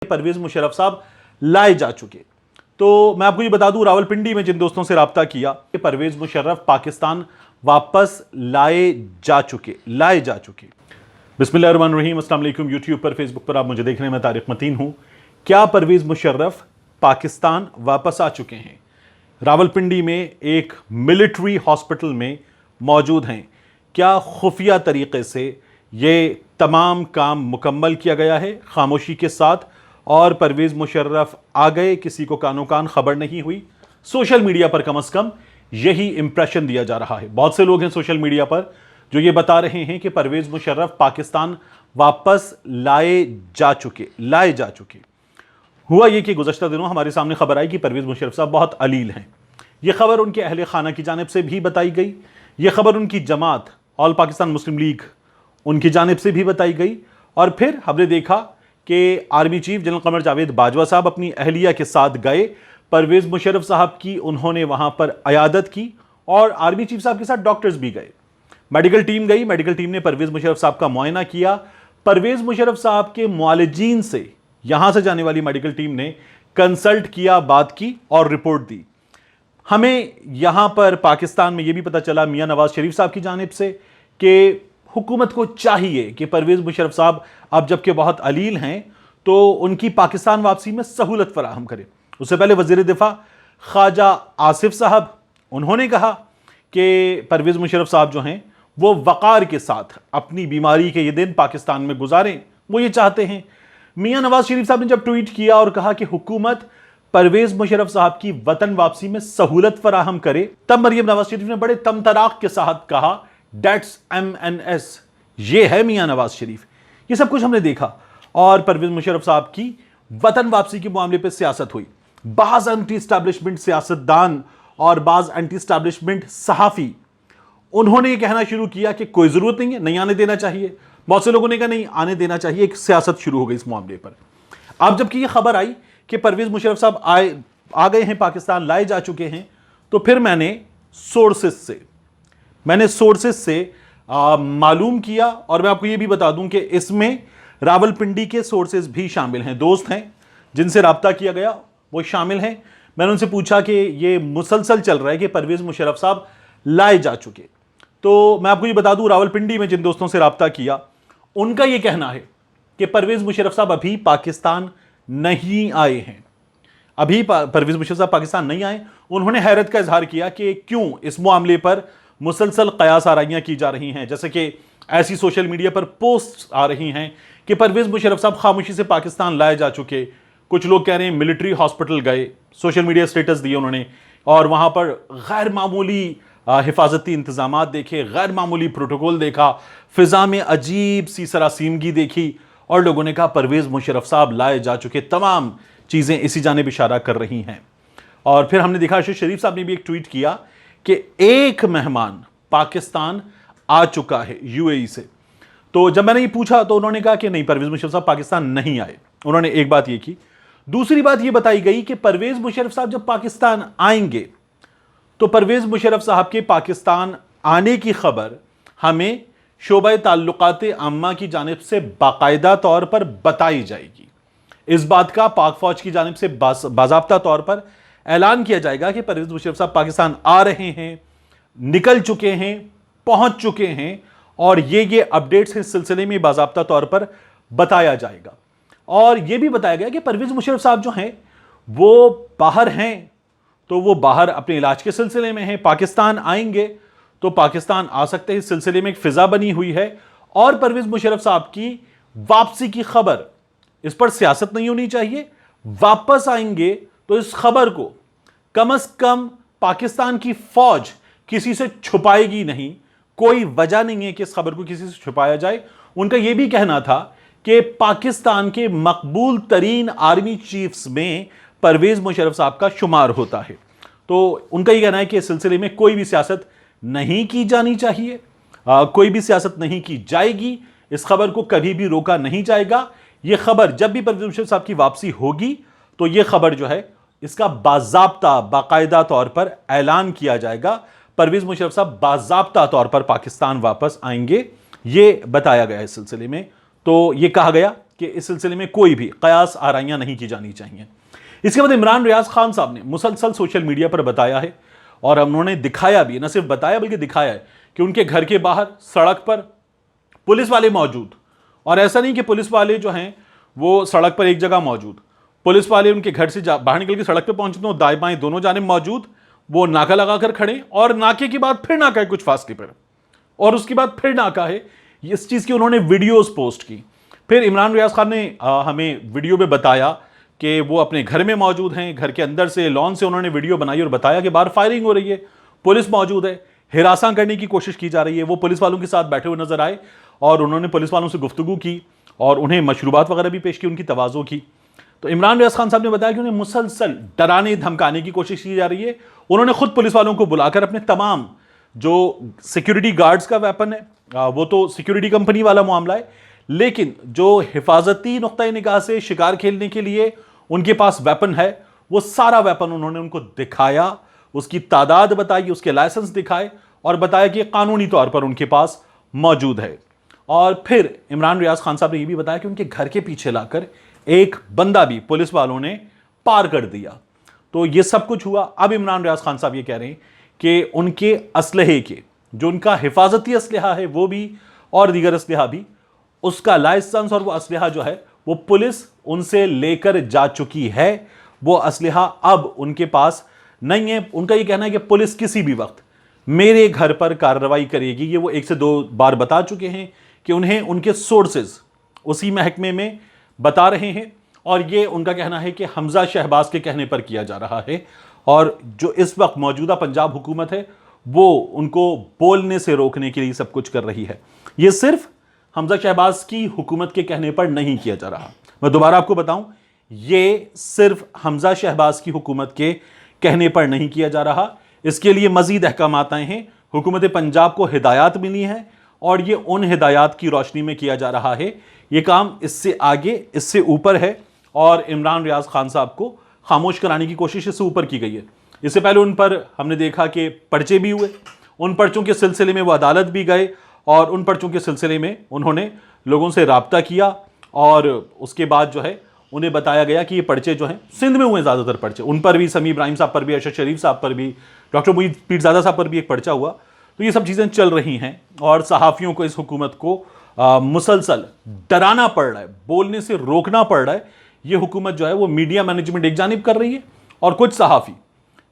परवेज मुशर्रफ साहब लाए जा चुके। तो मैं आपको ये बता दूं, रावलपिंडी में जिन दोस्तों से राब्ता किया कि परवेज मुशर्रफ पाकिस्तान वापस लाए जा चुके। बिस्मिल्लाहिर्रहमानिर्रहीम, अस्सलाम वालेकुम। यूट्यूब पर, फेसबुक पर आप मुझे देख रहे हैं, मैं तारिक मतीन हूं। क्या परवेज मुशर्रफ पाकिस्तान वापस आ चुके हैं? रावलपिंडी में एक मिलिट्री हॉस्पिटल में मौजूद हैं। क्या खुफिया तरीके से ये तमाम काम मुकम्मल किया गया है खामोशी के साथ, और परवेज मुशर्रफ आ गए, किसी को कानो कान खबर नहीं हुई? सोशल मीडिया पर कम से कम यही इंप्रेशन दिया जा रहा है। बहुत से लोग हैं सोशल मीडिया पर जो ये बता रहे हैं कि परवेज मुशर्रफ पाकिस्तान वापस लाए जा चुके। हुआ ये कि गुज़श्ता दिनों हमारे सामने खबर आई कि परवेज मुशर्रफ साहब बहुत अलील हैं। यह खबर उनके अहले खाना की जानिब से भी बताई गई, यह खबर उनकी जमात ऑल पाकिस्तान मुस्लिम लीग उनकी जानिब से भी बताई गई। और फिर हमने देखा कि army chief general Qamar Javed Bajwa साहब अपनी अहलिया के साथ गए, परवेज मुशर्रफ साहब की उन्होंने वहां पर अयादत की, और आर्मी चीफ साहब के साथ डॉक्टर्स भी गए, मेडिकल टीम गई। मेडिकल टीम ने परवेज मुशर्रफ साहब का मुआयना किया। परवेज मुशर्रफ साहब के मुआलिजीन से यहां से जाने वाली मेडिकल टीम ने कंसल्ट किया, बात की और रिपोर्ट दी। हमें यहां पर पाकिस्तान में यह भी पता चला मियां नवाज शरीफ साहब की जानिब से कि हुकूमत को चाहिए कि परवेज मुशर्रफ साहब अब जबकि बहुत अलील हैं तो उनकी पाकिस्तान वापसी में सहूलत फराहम करें। उससे पहले वजीर दिफा ख्वाजा आसिफ साहब उन्होंने कहा कि परवेज मुशर्रफ साहब जो हैं वो वक़ार के साथ अपनी बीमारी के ये दिन पाकिस्तान में गुजारें, वो ये चाहते हैं। मियां नवाज शरीफ साहब ने जब ट्वीट किया और कहा कि हुकूमत परवेज मुशर्रफ साहब की वतन वापसी में सहूलत फराहम करे, तब मरियम नवाज शरीफ ने बड़े तमतराक के साथ कहा डेट्स MNS, ये है मियां नवाज शरीफ। ये सब कुछ हमने देखा और परवेज मुशर्रफ साहब की वतन वापसी के मामले पर सियासत हुई। बाज एंटी एस्टैब्लिशमेंट सियासतदान और बाज एंटी एस्टैब्लिशमेंट सहाफ़ी उन्होंने ये कहना शुरू किया कि कोई ज़रूरत नहीं है, नहीं आने देना चाहिए। बहुत से लोगों ने कहा नहीं आने देना चाहिए। एक सियासत शुरू हो गई इस मामले पर। अब जबकि ये खबर आई कि परवेज मुशर्रफ साहब आ गए हैं, पाकिस्तान लाए जा चुके हैं, तो फिर मैंने सोर्सेस से मालूम किया। और मैं आपको ये भी बता दूं कि इसमें रावलपिंडी के सोर्सेस भी शामिल हैं, दोस्त हैं जिनसे राब्ता किया गया वो शामिल हैं। मैंने उनसे पूछा कि ये मुसलसल चल रहा है कि परवेज मुशर्रफ साहब लाए जा चुके। तो मैं आपको ये बता दूं, रावलपिंडी में जिन दोस्तों से राब्ता किया उनका ये कहना है कि परवेज मुशर्रफ साहब अभी पाकिस्तान नहीं आए हैं। अभी परवेज मुशर्रफ साहब पाकिस्तान नहीं आए। उन्होंने हैरत का इजहार किया कि क्यों इस मामले पर मुसलसल कयास आराइयां की जा रही हैं, जैसे कि ऐसी सोशल मीडिया पर पोस्ट आ रही हैं कि परवेज मुशर्रफ साहब खामोशी से पाकिस्तान लाए जा चुके। कुछ लोग कह रहे हैं मिलिट्री हॉस्पिटल गए, सोशल मीडिया स्टेटस दिए उन्होंने, और वहां पर गैर मामूली हिफाजती इंतजामात देखे, गैर मामूली प्रोटोकॉल देखा, फिजा में अजीब सी सरासीमगी देखी, और लोगों ने कहा परवेज मुशर्रफ साहब लाए जा चुके। तमाम चीज़ें इसी जानिब इशारा कर रही हैं। और फिर हमने देखा शरीफ साहब ने भी एक ट्वीट किया कि एक मेहमान पाकिस्तान आ चुका है UAE से। तो जब मैंने ये पूछा तो उन्होंने कहा कि नहीं, परवेज मुशर्रफ साहब पाकिस्तान नहीं आए। उन्होंने एक बात ये की। दूसरी बात ये बताई गई कि परवेज मुशर्रफ साहब जब पाकिस्तान आएंगे तो परवेज मुशर्रफ साहब के पाकिस्तान आने की खबर हमें शोबा ताल्लुकात आम्मा की जानिब से बाकायदा तौर पर बताई जाएगी। इस बात का पाक फौज की जानिब से बाज़ाब्ता तौर पर ऐलान किया जाएगा कि परवेज मुशर्रफ साहब पाकिस्तान आ रहे हैं, निकल चुके हैं, पहुंच चुके हैं, और ये अपडेट्स इस सिलसिले में बाज़ाब्ता तौर पर बताया जाएगा। और यह भी बताया गया कि परवेज मुशर्रफ साहब जो हैं वो बाहर हैं, तो वो बाहर अपने इलाज के सिलसिले में हैं। पाकिस्तान आएंगे तो पाकिस्तान आ सकते हैं। इस सिलसिले में एक फिजा बनी हुई है, और परवेज मुशर्रफ साहब की वापसी की खबर, इस पर सियासत नहीं होनी चाहिए। वापस आएंगे तो इस खबर को कम से कम पाकिस्तान की फौज किसी से छुपाएगी नहीं। कोई वजह नहीं है कि इस खबर को किसी से छुपाया जाए। उनका यह भी कहना था कि पाकिस्तान के मकबूल तरीन आर्मी चीफ्स में परवेज मुशर्रफ साहब का शुमार होता है। तो उनका यह कहना है कि इस सिलसिले में कोई भी सियासत नहीं की जानी चाहिए, कोई भी सियासत नहीं की जाएगी। इस खबर को कभी भी रोका नहीं जाएगा। यह खबर जब भी परवेज मुशर्रफ साहब की वापसी होगी तो यह खबर जो है इसका बाज़ाब्ता बाकायदा तौर पर ऐलान किया जाएगा। परवेज मुशर्रफ साहब बाज़ाब्ता तौर पर पाकिस्तान वापस आएंगे, यह बताया गया है इस सिलसिले में। तो यह कहा गया कि इस सिलसिले में कोई भी कयास आराइयां नहीं की जानी चाहिए। इसके बाद इमरान रियाज खान साहब ने मुसलसल सोशल मीडिया पर बताया है, और उन्होंने दिखाया भी, न सिर्फ बताया बल्कि दिखाया है कि उनके घर के बाहर सड़क पर पुलिस वाले मौजूद, और ऐसा नहीं कि पुलिस वाले जो हैं वो सड़क पर एक जगह मौजूद, पुलिस वाले उनके घर से बाहर निकल के सड़क पर पहुंचते हैं, दाएं बाएं दोनों जानिब मौजूद, वो नाका लगाकर खड़े, और नाके के बाद फिर नाका है कुछ फासले पर, और उसके बाद फिर नाका है। इस चीज़ की उन्होंने वीडियोस पोस्ट की। फिर इमरान रियाज खान ने हमें वीडियो में बताया कि वो अपने घर में मौजूद हैं, घर के अंदर से लॉन से उन्होंने वीडियो बनाई और बताया कि बाहर फायरिंग हो रही है, पुलिस मौजूद है, हिरासा करने की कोशिश की जा रही है। वो पुलिस वालों के साथ बैठे हुए नजर आए और उन्होंने पुलिस वालों से गुफ्तगू की और उन्हें मशरूबात वगैरह भी पेश की, उनकी तवाज़ो की। तो इमरान रियाज खान साहब ने बताया कि उन्हें मुसलसल डराने धमकाने की कोशिश की जा रही है। उन्होंने खुद पुलिस वालों को बुलाकर अपने तमाम जो सिक्योरिटी गार्ड्स का वेपन है, वो तो सिक्योरिटी कंपनी वाला मामला है, लेकिन जो हिफाजती नुक्ता निगाह से शिकार खेलने के लिए उनके पास वेपन है, वो सारा वेपन उन्होंने उनको दिखाया, उसकी तादाद बताई, उसके लाइसेंस दिखाए और बताया कि कानूनी तौर पर उनके पास मौजूद है। और फिर इमरान रियाज खान साहब ने यह भी बताया कि उनके घर के पीछे लाकर एक बंदा भी पुलिस वालों ने पार कर दिया। तो ये सब कुछ हुआ। अब इमरान रियाज खान साहब ये कह रहे हैं कि उनके असलहे के, जो उनका हिफाजती असलहा है वो भी और दीगर असलहा भी, उसका लाइसेंस और वो असलहा जो है वो पुलिस उनसे लेकर जा चुकी है। वो असलहा अब उनके पास नहीं है। उनका ये कहना है कि पुलिस किसी भी वक्त मेरे घर पर कार्रवाई करेगी। ये वो 1 से 2 बार बता चुके हैं कि उन्हें उनके सोर्सेज उसी महकमे में बता रहे हैं, और ये उनका कहना है कि हमजा शहबाज के कहने पर किया जा रहा है। और जो इस वक्त मौजूदा पंजाब हुकूमत है वो उनको बोलने से रोकने के लिए सब कुछ कर रही है। ये सिर्फ हमजा शहबाज की हुकूमत के कहने पर नहीं किया जा रहा। मैं दोबारा आपको बताऊं, ये सिर्फ हमजा शहबाज की हुकूमत के कहने पर नहीं किया जा रहा। इसके लिए मजीद अहकामात आए हैं, हुकूमत पंजाब को हिदायत मिली है और ये उन हिदायत की रोशनी में किया जा रहा है। ये काम इससे आगे, इससे ऊपर है, और इमरान रियाज खान साहब को खामोश कराने की कोशिश इससे ऊपर की गई है। इससे पहले उन पर हमने देखा कि पर्चे भी हुए, उन पर्चों के सिलसिले में वो अदालत भी गए और उन पर्चों के सिलसिले में उन्होंने लोगों से राब्ता किया, और उसके बाद जो है उन्हें बताया गया कि ये पर्चे जो हैं सिंध में हुए ज़्यादातर पर्चे, उन पर भी, समी इब्राहिम साहब पर भी, अरशद शरीफ साहब पर भी, डॉक्टर मुईद पीरजादा साहब पर भी एक पर्चा हुआ। तो ये सब चीज़ें चल रही हैं और सहाफ़ियों को इस हुकूमत को मुसलसल डराना पड़ रहा है, बोलने से रोकना पड़ रहा है। ये हुकूमत जो है वो मीडिया मैनेजमेंट एक जानिब कर रही है और कुछ सहाफ़ी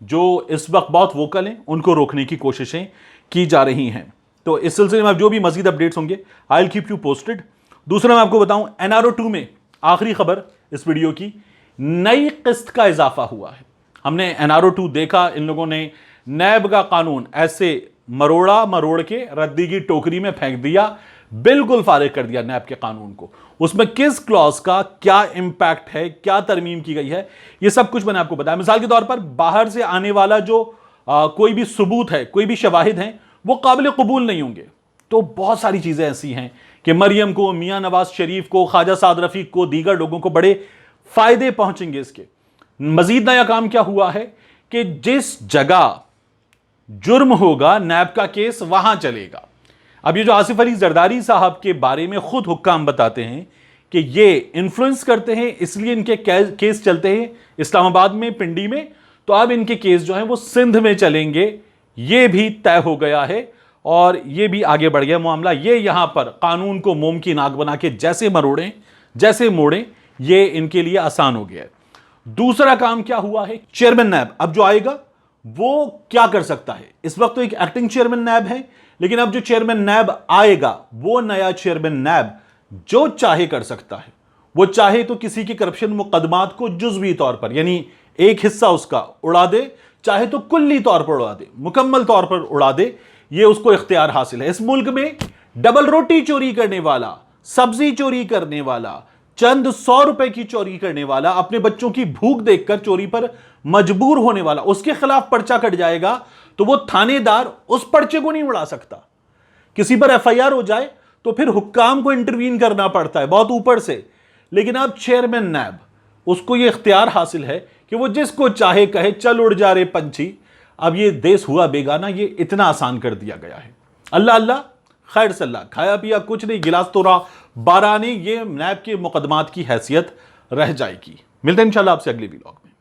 जो इस वक्त बहुत वोकल हैं उनको रोकने की कोशिशें की जा रही हैं। तो इस सिलसिले में जो भी मजीद अपडेट्स होंगे I will keep you posted. दूसरा मैं आपको बताऊं, NRO 2 में आखिरी खबर इस वीडियो की, नई किस्त का इजाफा हुआ है। हमने NRO 2 देखा, इन लोगों ने नैब का कानून ऐसे मरोड़ के रद्दी की टोकरी में फेंक दिया, बिल्कुल फारिग कर दिया नैब के कानून को। उसमें किस क्लॉज का क्या इंपैक्ट है, क्या तरमीम की गई है, ये सब कुछ मैंने आपको बताया। मिसाल के तौर पर बाहर से आने वाला जो कोई भी सबूत है, कोई भी शवाहिद हैं, वो काबिल कबूल नहीं होंगे। तो बहुत सारी चीजें ऐसी हैं कि मरियम को, मियां नवाज शरीफ को, ख्वाजा साद रफीक को, दीगर लोगों को बड़े फायदे पहुंचेंगे इसके। मजीद नया काम क्या हुआ है कि जिस जगह जुर्म होगा नैब का केस वहां चलेगा। अब ये जो आसिफ अली जरदारी साहब के बारे में खुद हुक्काम बताते हैं कि ये इन्फ्लुएंस करते हैं, इसलिए इनके केस चलते हैं इस्लामाबाद में, पिंडी में, तो अब इनके केस जो हैं वो सिंध में चलेंगे, ये भी तय हो गया है और ये भी आगे बढ़ गया मामला। ये यहां पर कानून को मोम की नाक बना के जैसे मरोड़ें, जैसे मोड़ें, ये इनके लिए आसान हो गया है। दूसरा काम क्या हुआ है, चेयरमैन नैब अब जो आएगा वो क्या कर सकता है। इस वक्त तो एक एक्टिंग चेयरमैन नैब है, लेकिन अब जो चेयरमैन नैब आएगा वो नया चेयरमैन नैब जो चाहे कर सकता है। वो चाहे तो किसी के करप्शन मुकदमात को जुज़वी तौर पर, यानी एक हिस्सा उसका उड़ा दे, चाहे तो कुल्ली तौर पर उड़ा दे, मुकम्मल तौर पर उड़ा दे, ये उसको इख्तियार हासिल है। इस मुल्क में डबल रोटी चोरी करने वाला, सब्जी चोरी करने वाला, चंद 100 रुपए की चोरी करने वाला, अपने बच्चों की भूख देखकर चोरी पर मजबूर होने वाला, उसके खिलाफ पर्चा कट जाएगा तो वो थानेदार उस पर्चे को नहीं उड़ा सकता। किसी पर FIR हो जाए तो फिर हुक्काम को इंटरवीन करना पड़ता है बहुत ऊपर से। लेकिन अब चेयरमैन नैब, उसको ये इख्तियार हासिल है कि वो जिसको चाहे कहे चल उड़ जा रे पंछी। अब ये देश हुआ बेगाना, ये इतना आसान कर दिया गया है। अल्लाह अल्लाह खैर सल्ला, खाया पिया कुछ नहीं, गिलास तोड़ा 12 आने, ये नैब के मुकदमात की हैसियत रह जाएगी। मिलते हैं इंशाल्लाह आपसे अगली वीडियो में।